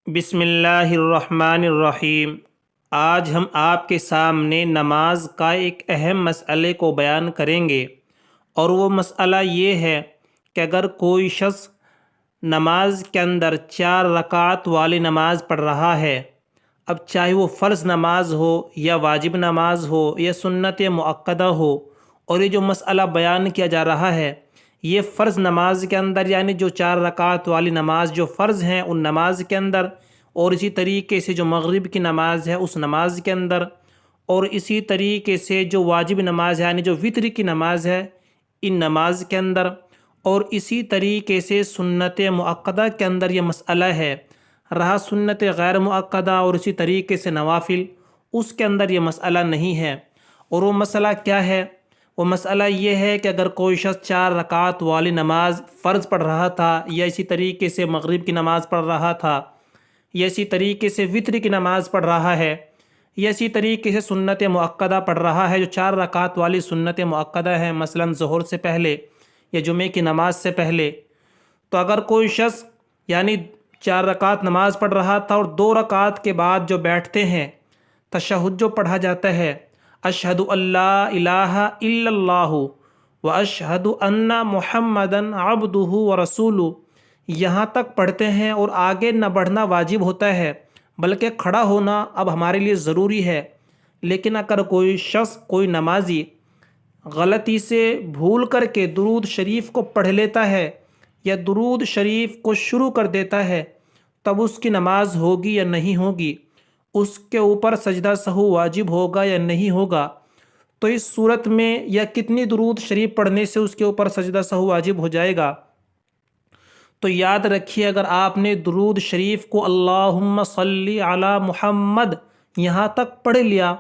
بسم اللہ الرحمن الرحیم۔ آج ہم آپ کے سامنے نماز کا ایک اہم مسئلے کو بیان کریں گے، اور وہ مسئلہ یہ ہے کہ اگر کوئی شخص نماز کے اندر 4 رکعت والی نماز پڑھ رہا ہے، اب چاہے وہ فرض نماز ہو یا واجب نماز ہو یا سنت مؤکدہ ہو، اور یہ جو مسئلہ بیان کیا جا رہا ہے یہ فرض نماز کے اندر، یعنی جو 4 رکعت والی نماز جو فرض ہیں ان نماز کے اندر، اور اسی طریقے سے جو مغرب کی نماز ہے اس نماز کے اندر، اور اسی طریقے سے جو واجب نماز ہے یعنی جو وتر کی نماز ہے ان نماز کے اندر، اور اسی طریقے سے سنت مؤکدہ کے اندر یہ مسئلہ ہے۔ رہا سنت غیر مؤکدہ اور اسی طریقے سے نوافل، اس کے اندر یہ مسئلہ نہیں ہے۔ اور وہ مسئلہ کیا ہے؟ وہ مسئلہ یہ ہے کہ اگر کوئی شخص 4 رکعت والی نماز فرض پڑھ رہا تھا، یا اسی طریقے سے مغرب کی نماز پڑھ رہا تھا، یا اسی طریقے سے وتر کی نماز پڑھ رہا ہے، یا اسی طریقے سے سنت مؤکدہ پڑھ رہا ہے، جو 4 رکعت والی سنت مؤکدہ ہے، مثلا ظہر سے پہلے یا جمعے کی نماز سے پہلے، تو اگر کوئی شخص یعنی 4 رکعت نماز پڑھ رہا تھا اور 2 رکعت کے بعد جو بیٹھتے ہیں تشہد جو پڑھا جاتا ہے، اشہد ان لا الہ الا اللہ واشہد ان محمدً عبدہ ورسولہ، یہاں تک پڑھتے ہیں، اور آگے نہ بڑھنا واجب ہوتا ہے بلکہ کھڑا ہونا اب ہمارے لیے ضروری ہے۔ لیکن اگر کوئی شخص، کوئی نمازی غلطی سے بھول کر کے درود شریف کو پڑھ لیتا ہے یا درود شریف کو شروع کر دیتا ہے، تب اس کی نماز ہوگی یا نہیں ہوگی؟ اس کے اوپر سجدہ سہو واجب ہوگا یا نہیں ہوگا؟ تو اس صورت میں یا کتنی درود شریف پڑھنے سے اس کے اوپر سجدہ سہو واجب ہو جائے گا؟ تو یاد رکھیے، اگر آپ نے درود شریف کو اللہم صلی علی محمد یہاں تک پڑھ لیا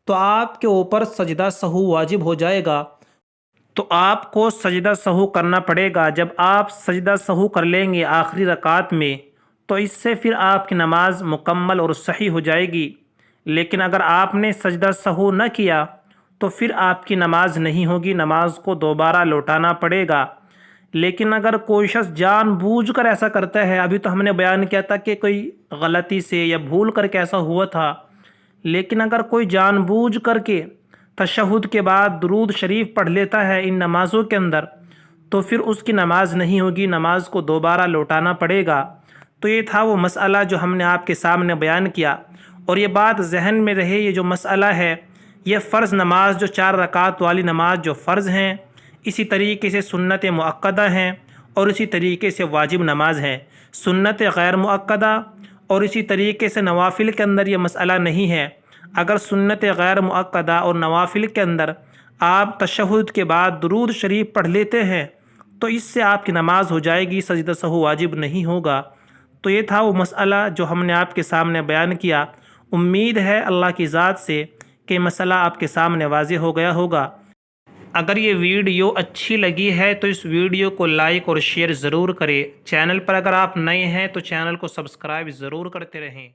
تو آپ کے اوپر سجدہ سہو واجب ہو جائے گا۔ تو آپ کو سجدہ سہو کرنا پڑے گا۔ جب آپ سجدہ سہو کر لیں گے آخری رکعت میں تو اس سے پھر آپ کی نماز مکمل اور صحیح ہو جائے گی۔ لیکن اگر آپ نے سجدہ سہو نہ کیا تو پھر آپ کی نماز نہیں ہوگی، نماز کو دوبارہ لوٹانا پڑے گا۔ لیکن اگر کوئی شخص جان بوجھ کر ایسا کرتا ہے، ابھی تو ہم نے بیان کیا تھا کہ کوئی غلطی سے یا بھول کر کے ایسا ہوا تھا، لیکن اگر کوئی جان بوجھ کر کے تشہد کے بعد درود شریف پڑھ لیتا ہے ان نمازوں کے اندر، تو پھر اس کی نماز نہیں ہوگی، نماز کو دوبارہ لوٹانا پڑے گا۔ تو یہ تھا وہ مسئلہ جو ہم نے آپ کے سامنے بیان کیا، اور یہ بات ذہن میں رہے، یہ جو مسئلہ ہے یہ فرض نماز جو 4 رکعت والی نماز جو فرض ہیں، اسی طریقے سے سنت مؤکدہ ہیں، اور اسی طریقے سے واجب نماز ہے۔ سنت غیر مؤکدہ اور اسی طریقے سے نوافل کے اندر یہ مسئلہ نہیں ہے۔ اگر سنت غیر مؤکدہ اور نوافل کے اندر آپ تشہد کے بعد درود شریف پڑھ لیتے ہیں تو اس سے آپ کی نماز ہو جائے گی، سجدہ سہو واجب نہیں ہوگا۔ تو یہ تھا وہ مسئلہ جو ہم نے آپ کے سامنے بیان کیا۔ امید ہے اللہ کی ذات سے کہ مسئلہ آپ کے سامنے واضح ہو گیا ہوگا۔ اگر یہ ویڈیو اچھی لگی ہے تو اس ویڈیو کو لائک اور شیئر ضرور کریں۔ چینل پر اگر آپ نئے ہیں تو چینل کو سبسکرائب ضرور کرتے رہیں۔